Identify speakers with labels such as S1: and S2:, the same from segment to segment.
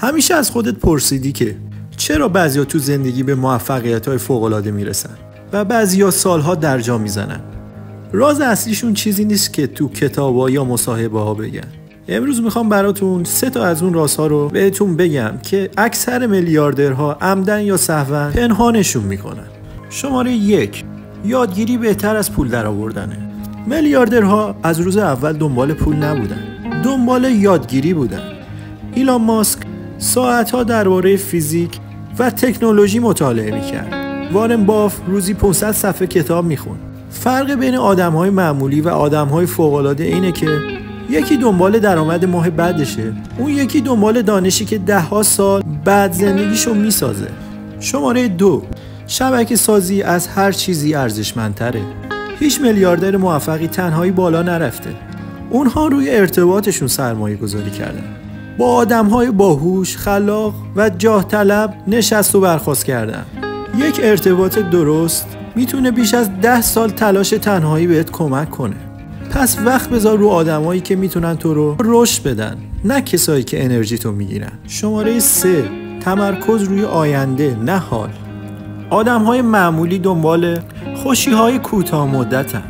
S1: همیشه از خودت پرسیدی که چرا بعضیا تو زندگی به موفقیت‌های فوق‌العاده میرسن و بعضیا سالها در جا میزنن؟ راز اصلیشون چیزی نیست که تو کتابا یا مصاحبه‌ها بگن. امروز میخوام براتون 3 از اون رازها رو بهتون بگم که اکثر میلیاردرها عمدن یا سهوا پنهانشون میکنن. شماره 1، یادگیری بهتر از پول درآوردنه. میلیاردرها از روز اول دنبال پول نبودن، دنبال یادگیری بودن. ایلان ماسک ساعتها درباره فیزیک و تکنولوژی مطالعه میکرد. وارن باف روزی 500 صفحه کتاب میخوند. فرق بین آدم‌های معمولی و آدم‌های فوق‌العاده اینه که یکی دنبال درآمد ماه بعدشه، اون یکی دنبال دانشی که 10 سال بعد زندگیشو میسازه. شماره 2، شبکه سازی از هر چیزی ارزشمندتره. هیچ میلیاردر موفقی تنهایی بالا نرفته. اونها روی ارتباطشون سرمایه گذاری کردن. با آدم‌های باهوش، خلاق و جاه طلب نشست و برخاست کردن. یک ارتباط درست میتونه بیش از 10 سال تلاش تنهایی بهت کمک کنه. پس وقت بذار رو آدمایی که میتونن تو رو رشد بدن، نه کسایی که انرژی تو میگیرن. شماره 3، تمرکز روی آینده نه حال. آدم‌های معمولی دنبال خوشی‌های کوتاه مدتن،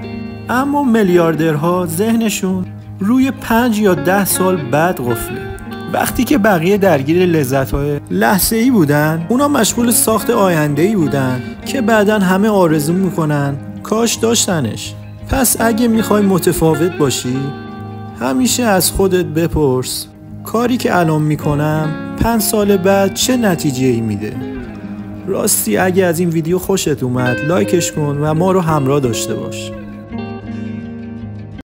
S1: اما میلیاردرها ذهنشون روی 5 یا 10 سال بعد قفله. وقتی که بقیه درگیر لذت‌های لحظه‌ای بودن، اونا مشغول ساخت آینده‌ای بودن که بعداً همه آرزو میکنن کاش داشتنش. پس اگه میخوای متفاوت باشی، همیشه از خودت بپرس کاری که الان میکنم 5 سال بعد چه نتیجه‌ای میده؟ راستی اگه از این ویدیو خوشت اومد لایکش کن و ما رو همراه داشته باش.